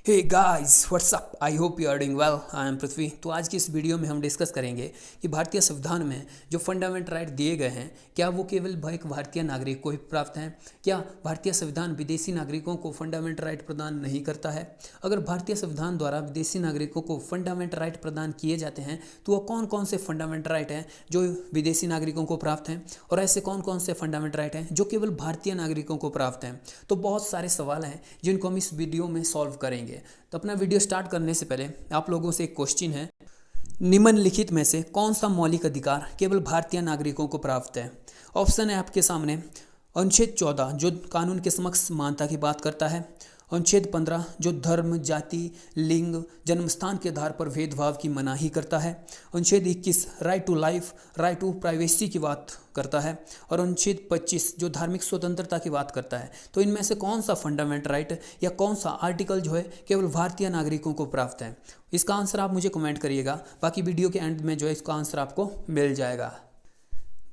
Hey guys what's up, I hope you are doing well. I am Prithvi. तो आज की इस वीडियो में हम डिस्कस करेंगे कि भारतीय संविधान में जो फंडामेंटल राइट दिए गए हैं क्या वो केवल एक भारतीय नागरिक को ही प्राप्त हैं। क्या भारतीय संविधान विदेशी नागरिकों को फंडामेंटल राइट प्रदान नहीं करता है। अगर भारतीय संविधान द्वारा विदेशी नागरिकों को फंडामेंटल राइट प्रदान किए जाते हैं तो वो कौन कौन से फंडामेंटल राइट हैं जो विदेशी नागरिकों को प्राप्त हैं, और ऐसे कौन कौन से फंडामेंटल राइट हैं जो केवल भारतीय नागरिकों को प्राप्त हैं। तो बहुत सारे सवाल हैं जिनको हम इस वीडियो में सॉल्व करेंगे। तो अपना वीडियो स्टार्ट करने से पहले आप लोगों से एक क्वेश्चन है, निम्नलिखित में से कौन सा मौलिक अधिकार केवल भारतीय नागरिकों को प्राप्त है। ऑप्शन है आपके सामने। अनुच्छेद 14 जो कानून के समक्ष समानता की बात करता है। अनुच्छेद 15 जो धर्म, जाति, लिंग, जन्मस्थान के आधार पर भेदभाव की मनाही करता है। अनुच्छेद 21 right to life, right to privacy की बात करता है। और अनुच्छेद 25 जो धार्मिक स्वतंत्रता की बात करता है। तो इनमें से कौन सा फंडामेंटल राइट या कौन सा आर्टिकल जो है केवल भारतीय नागरिकों को प्राप्त है। इसका आंसर आप मुझे कमेंट करिएगा, बाकी वीडियो के एंड में जो है इसका आंसर आपको मिल जाएगा।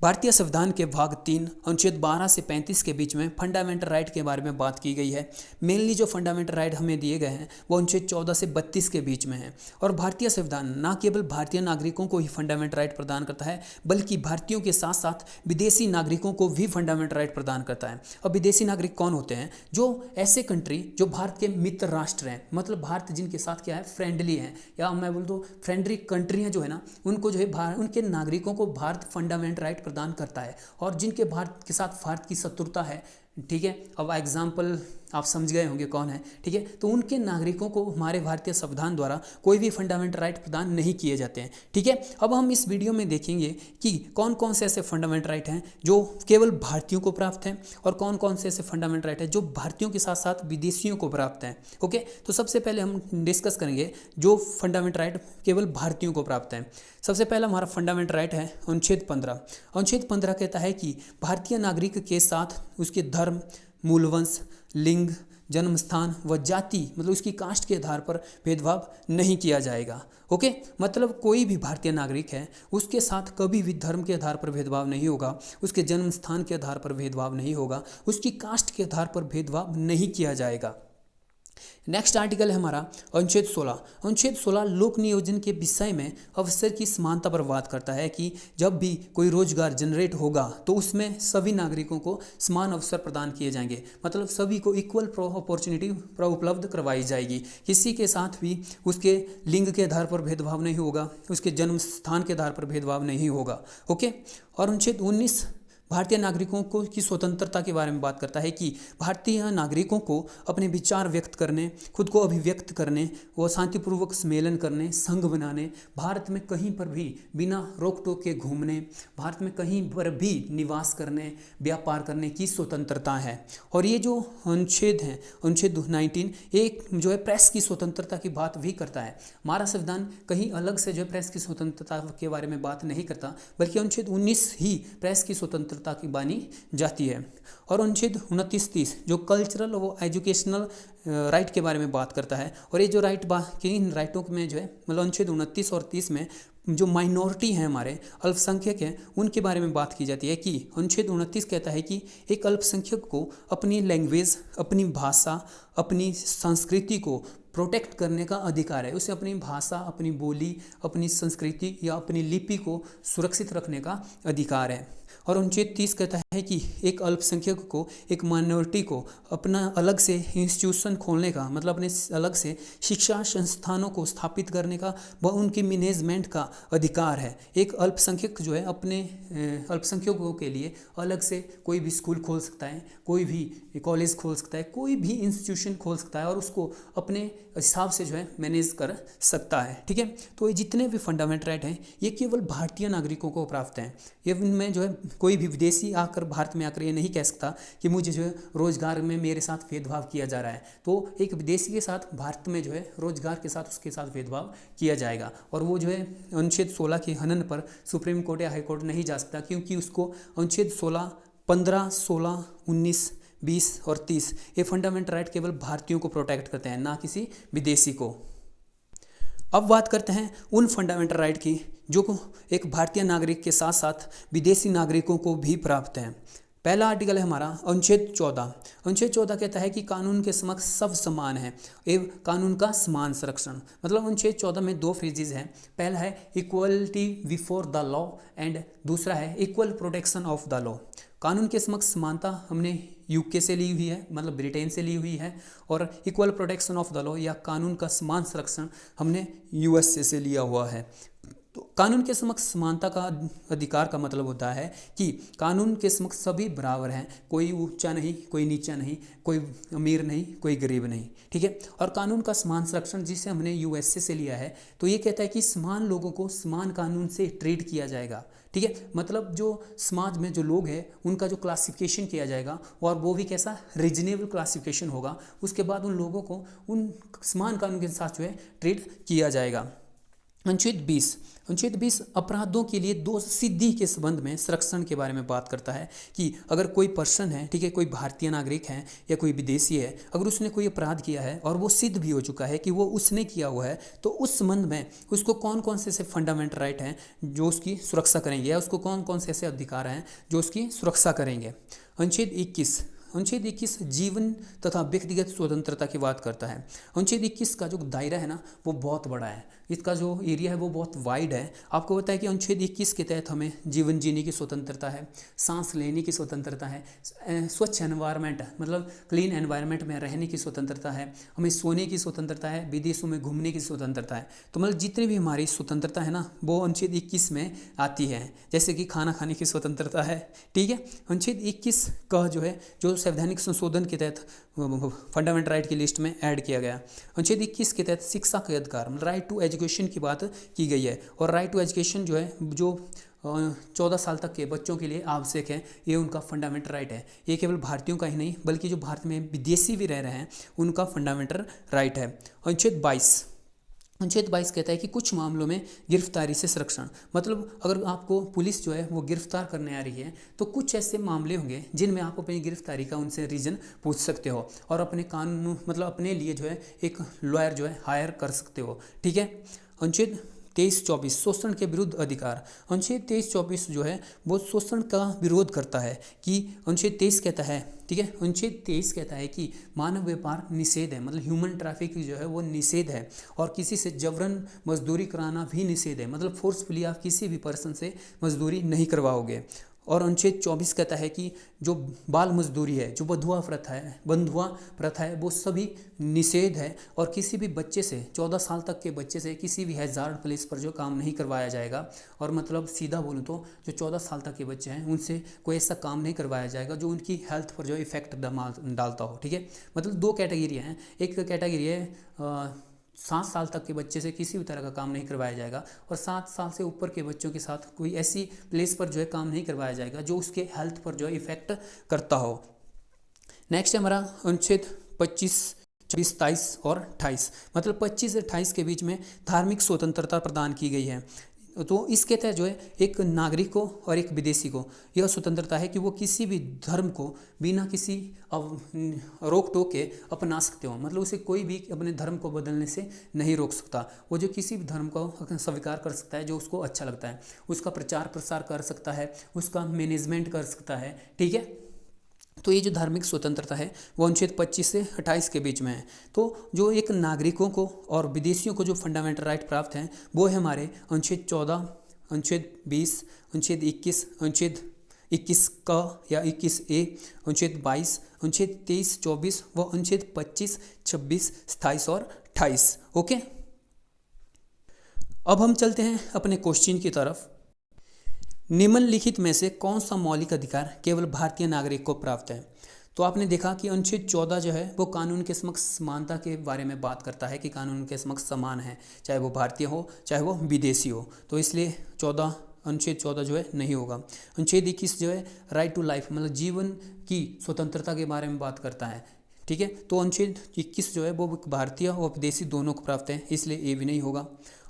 भारतीय संविधान के भाग 3 अनुच्छेद 12 से 35 के बीच में फंडामेंटल राइट के बारे में बात की गई है। मेनली जो फंडामेंटल राइट हमें दिए गए हैं वो अनुच्छेद 14 से 32 के बीच में है। और भारतीय संविधान न केवल भारतीय नागरिकों को ही फंडामेंटल राइट प्रदान करता है बल्कि भारतीयों के साथ साथ विदेशी नागरिकों को भी फंडामेंटल राइट प्रदान करता है। अब विदेशी नागरिक कौन होते हैं? जो ऐसे कंट्री जो भारत के मित्र राष्ट्र हैं, मतलब भारत जिनके साथ क्या है फ्रेंडली है, या मैं बोल दूँ फ्रेंडली कंट्रियाँ जो है ना उनको जो है उनके नागरिकों को भारत फंडामेंटल राइट प्रदान करता है। और जिनके भारत के साथ भारत की शत्रुता है, ठीक है, अब एग्जाम्पल आप समझ गए होंगे कौन है, ठीक है, तो उनके नागरिकों को हमारे भारतीय संविधान द्वारा कोई भी फंडामेंटल राइट प्रदान नहीं किए जाते हैं। ठीक है, अब हम इस वीडियो में देखेंगे कि कौन कौन से ऐसे फंडामेंटल राइट हैं जो केवल भारतीयों को प्राप्त हैं और कौन कौन से ऐसे फंडामेंटल राइट हैं जो भारतीयों के साथ साथ विदेशियों को प्राप्त हैं। ओके, तो सबसे पहले हम डिस्कस करेंगे जो फंडामेंटल राइट केवल भारतीयों को प्राप्त हैं। सबसे पहला हमारा फंडामेंटल राइट है अनुच्छेद 15। अनुच्छेद 15 कहता है कि भारतीय नागरिक के साथ उसके धर्म, मूलवंश, लिंग, जन्म स्थान व जाति मतलब उसकी कास्ट के आधार पर भेदभाव नहीं किया जाएगा। ओके, मतलब कोई भी भारतीय नागरिक है उसके साथ कभी भी धर्म के आधार पर भेदभाव नहीं होगा, उसके जन्म स्थान के आधार पर भेदभाव नहीं होगा, उसकी कास्ट के आधार पर भेदभाव नहीं किया जाएगा। नेक्स्ट आर्टिकल है हमारा अनुच्छेद 16। अनुच्छेद 16 लोक नियोजन के विषय में अवसर की समानता पर बात करता है कि जब भी कोई रोजगार जनरेट होगा तो उसमें सभी नागरिकों को समान अवसर प्रदान किए जाएंगे, मतलब सभी को इक्वल अपॉर्चुनिटी उपलब्ध करवाई जाएगी। किसी के साथ भी उसके लिंग के आधार पर भेदभाव नहीं होगा, उसके जन्म स्थान के आधार पर भेदभाव नहीं होगा। ओके, और अनुच्छेद 19 भारतीय नागरिकों को की स्वतंत्रता के बारे में बात करता है कि भारतीय नागरिकों को अपने विचार व्यक्त करने, खुद को अभिव्यक्त करने, वो शांतिपूर्वक सम्मेलन करने, संघ बनाने, भारत में कहीं पर भी बिना रोक टोक के घूमने, भारत में कहीं पर भी निवास करने, व्यापार करने की स्वतंत्रता है। और ये जो अनुच्छेद हैं, अनुच्छेद 19 एक जो है प्रेस की स्वतंत्रता की बात भी करता है। हमारा संविधान कहीं अलग से जो है प्रेस की स्वतंत्रता के बारे में बात नहीं करता, बल्कि अनुच्छेद 19 ही प्रेस की स्वतंत्रता की बानी जाती है। और अनुच्छेद 29-30 जो कल्चरल व एजुकेशनल राइट के बारे में बात करता है। और ये जो राइट के इन राइटों में जो है मतलब अनुच्छेद 29 और 30 में जो माइनॉरिटी हैं, हमारे अल्पसंख्यक हैं, उनके बारे में बात की जाती है कि अनुच्छेद 29 कहता है कि एक अल्पसंख्यक को अपनी लैंग्वेज, अपनी भाषा, अपनी संस्कृति को प्रोटेक्ट करने का अधिकार है। उसे अपनी भाषा, अपनी बोली, अपनी संस्कृति या अपनी लिपि को सुरक्षित रखने का अधिकार है। और अनुच्छेद 30 कहता है कि एक अल्पसंख्यक को, एक माइनॉरिटी को अपना अलग से इंस्टीट्यूशन खोलने का, मतलब अपने अलग से शिक्षा संस्थानों को स्थापित करने का व उनकी मैनेजमेंट का अधिकार है। एक अल्पसंख्यक जो है अपने अल्पसंख्यकों के लिए अलग से कोई भी स्कूल खोल सकता है, कोई भी कॉलेज खोल सकता है, कोई भी इंस्टीट्यूशन खोल सकता है और उसको अपने हिसाब से जो है मैनेज कर सकता है। ठीक है, तो ये जितने भी फंडामेंटल राइट हैं ये केवल भारतीय नागरिकों को प्राप्त हैं। ये इनमें जो है कोई भी विदेशी आकर भारत में आकर ये नहीं कह सकता कि मुझे जो है रोजगार में मेरे साथ भेदभाव किया जा रहा है। तो एक विदेशी के साथ भारत में जो है रोजगार के साथ उसके साथ भेदभाव किया जाएगा। और वो जो है अनुच्छेद 16 के हनन पर सुप्रीम कोर्ट या हाई कोर्ट नहीं जा सकता, क्योंकि उसको अनुच्छेद 16, 15, 16, 19, 20 और 30 ये फंडामेंटल राइट केवल भारतीयों को प्रोटेक्ट करते हैं, ना किसी विदेशी को। अब बात करते हैं उन फंडामेंटल राइट की जो एक भारतीय नागरिक के साथ साथ विदेशी नागरिकों को भी प्राप्त हैं। पहला आर्टिकल है हमारा अनुच्छेद 14। अनुच्छेद 14 कहता है कि कानून के समक्ष सब समान है एवं कानून का समान संरक्षण। मतलब अनुच्छेद 14 में दो फ्रेजेज हैं। पहला है equality before the law and दूसरा है equal protection of the law. कानून के समक्ष समानता हमने यूके से ली हुई है, मतलब ब्रिटेन से ली हुई है, और equal protection of the law या कानून का समान संरक्षण हमने यूएसए से लिया हुआ है। तो कानून के समक्ष समानता का अधिकार का मतलब होता है कि कानून के समक्ष सभी बराबर हैं, कोई ऊंचा नहीं, कोई नीचा नहीं, कोई अमीर नहीं, कोई गरीब नहीं, ठीक है। और कानून का समान संरक्षण जिसे हमने यूएसए से लिया है, तो ये कहता है कि समान लोगों को समान कानून से ट्रीट किया जाएगा, ठीक है। मतलब जो समाज में जो लोग हैं उनका जो क्लासिफिकेशन किया जाएगा और वो भी कैसा रीजनेबल क्लासिफिकेशन होगा, उसके बाद उन लोगों को उन समान कानून के साथ जो है ट्रीट किया जाएगा। अनुच्छेद 20 अपराधों के लिए दोष सिद्धि के संबंध में संरक्षण के बारे में बात करता है कि अगर कोई पर्सन है, ठीक है, कोई भारतीय नागरिक है या कोई विदेशी है, अगर उसने कोई अपराध किया है और वो सिद्ध भी हो चुका है कि वो उसने किया हुआ है, तो उस संबंध में उसको कौन कौन से ऐसे फंडामेंटल राइट हैं जो उसकी सुरक्षा करेंगे या उसको कौन कौन से ऐसे अधिकार हैं जो उसकी सुरक्षा करेंगे। अनुच्छेद 21 जीवन तथा व्यक्तिगत स्वतंत्रता की बात करता है। अनुच्छेद 21 का जो दायरा है ना वो बहुत बड़ा है, इसका जो एरिया है वो बहुत वाइड है। आपको पता है कि अनुच्छेद 21 के तहत हमें जीवन जीने की स्वतंत्रता है, सांस लेने की स्वतंत्रता है, स्वच्छ एनवायरनमेंट मतलब क्लीन एनवायरनमेंट में रहने की स्वतंत्रता है, हमें सोने की स्वतंत्रता है, विदेशों में घूमने की स्वतंत्रता है। तो मतलब जितनी भी हमारी स्वतंत्रता है ना वो अनुच्छेद 21 में आती है। जैसे कि खाना खाने की स्वतंत्रता है, ठीक है। अनुच्छेद 21 का जो है जो संवैधानिक संशोधन के तहत फंडामेंटल राइट की लिस्ट में ऐड किया गया। अनुच्छेद 21 के तहत शिक्षा के अधिकार मतलब राइट टू एजुकेशन की बात की गई है, और राइट टू एजुकेशन जो है जो 14 साल तक के बच्चों के लिए आवश्यक है, ये उनका फंडामेंटल राइट है। ये केवल भारतीयों का ही नहीं बल्कि जो भारत में विदेशी भी रह रहे हैं उनका फंडामेंटल राइट है। अनुच्छेद 22 कहता है कि कुछ मामलों में गिरफ्तारी से संरक्षण, मतलब अगर आपको पुलिस जो है वो गिरफ्तार करने आ रही है तो कुछ ऐसे मामले होंगे जिनमें आप अपनी गिरफ्तारी का उनसे रीज़न पूछ सकते हो और अपने कानून मतलब अपने लिए जो है एक लॉयर जो है हायर कर सकते हो, ठीक है। अनुच्छेद 23-24 शोषण के विरुद्ध अधिकार। अनुच्छेद 23-24 जो है वो शोषण का विरोध करता है कि अनुच्छेद 23 कहता है, ठीक है, अनुच्छेद 23 कहता है कि मानव व्यापार निषेध है, मतलब ह्यूमन ट्रैफिक जो है वो निषेध है, और किसी से जबरन मजदूरी कराना भी निषेध है, मतलब फोर्सफुली आप किसी भी पर्सन से मजदूरी नहीं करवाओगे। और अनुच्छेद 24 कहता है कि जो बाल मजदूरी है, जो बंधुआ प्रथा है वो सभी निषेध है, और किसी भी बच्चे से 14 साल तक के बच्चे से किसी भी हैजार्ड प्लेस पर जो काम नहीं करवाया जाएगा। और मतलब सीधा बोलूँ तो जो 14 साल तक के बच्चे हैं उनसे कोई ऐसा काम नहीं करवाया जाएगा जो उनकी हेल्थ पर जो इफेक्ट डालता हो, ठीक है। मतलब दो कैटेगरी हैं, एक कैटेगरी है 7 साल तक के बच्चे से किसी भी तरह का काम नहीं करवाया जाएगा, और 7 साल से ऊपर के बच्चों के साथ कोई ऐसी प्लेस पर जो है काम नहीं करवाया जाएगा जो उसके हेल्थ पर जो है इफेक्ट करता हो। नेक्स्ट है हमारा अनुच्छेद 25, 26, 27 और 28, मतलब 25 से 28 के बीच में धार्मिक स्वतंत्रता प्रदान की गई है। तो इसके तहत जो है एक नागरिक को और एक विदेशी को यह स्वतंत्रता है कि वो किसी भी धर्म को बिना किसी रोक टोक के अपना सकते हो, मतलब उसे कोई भी अपने धर्म को बदलने से नहीं रोक सकता। वो जो किसी भी धर्म को स्वीकार कर सकता है जो उसको अच्छा लगता है, उसका प्रचार प्रसार कर सकता है, उसका मैनेजमेंट कर सकता है, ठीक है। तो ये जो धार्मिक स्वतंत्रता है वो अनुच्छेद 25 से 28 के बीच में है। तो जो एक नागरिकों को और विदेशियों को जो फंडामेंटल राइट प्राप्त हैं वो है हमारे अनुच्छेद 14, अनुच्छेद 20, अनुच्छेद 21, अनुच्छेद 21 का या 21A, अनुच्छेद 22, अनुच्छेद 23, 24 व अनुच्छेद 25, 26, 27 और 28। ओके, अब हम चलते हैं अपने क्वेश्चन की तरफ। निम्नलिखित में से कौन सा मौलिक अधिकार केवल भारतीय नागरिक को प्राप्त है? तो आपने देखा कि अनुच्छेद 14 जो है वो कानून के समक्ष समानता के बारे में बात करता है कि कानून के समक्ष समान है, चाहे वो भारतीय हो चाहे वो विदेशी हो, तो इसलिए अनुच्छेद 14 जो है नहीं होगा। अनुच्छेद 21 जो है राइट टू लाइफ मतलब जीवन की स्वतंत्रता के बारे में बात करता है, ठीक है। तो अनुच्छेद 21 जो है वो भारतीय और विदेशी दोनों को प्राप्त है, इसलिए ये भी नहीं होगा।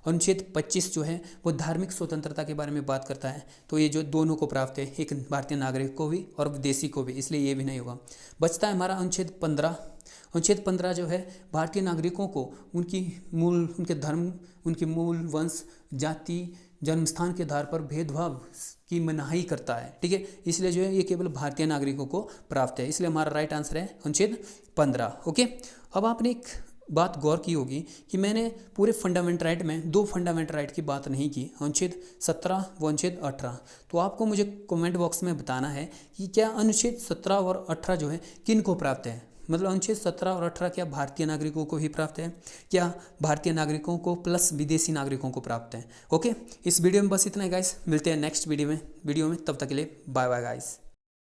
अनुच्छेद 25 जो है वो धार्मिक स्वतंत्रता के बारे में बात करता है, तो ये जो दोनों को प्राप्त है, एक भारतीय नागरिक को भी और विदेशी को भी, इसलिए ये भी नहीं होगा। बचता है हमारा अनुच्छेद 15। अनुच्छेद 15 जो है भारतीय नागरिकों को उनके धर्म, उनके मूल वंश, जाति, जन्मस्थान के आधार पर भेदभाव की मनाही करता है, ठीक है। इसलिए जो है ये केवल भारतीय नागरिकों को प्राप्त है, इसलिए हमारा राइट आंसर है अनुच्छेद 15। ओके, अब आपने एक बात गौर की होगी कि मैंने पूरे फंडामेंटल राइट में दो फंडामेंटल राइट की बात नहीं की, अनुच्छेद 17 व अनुच्छेद 18। तो आपको मुझे कमेंट बॉक्स में बताना है कि क्या अनुच्छेद 17 और 18 जो है किन को प्राप्त है। मतलब अनुच्छेद 17 और 18 क्या भारतीय नागरिकों को ही प्राप्त है, क्या भारतीय नागरिकों को प्लस विदेशी नागरिकों को प्राप्त है। ओके, इस वीडियो में बस इतना है गाइस, मिलते हैं नेक्स्ट वीडियो में। तब तक के लिए बाय बाय गाइस।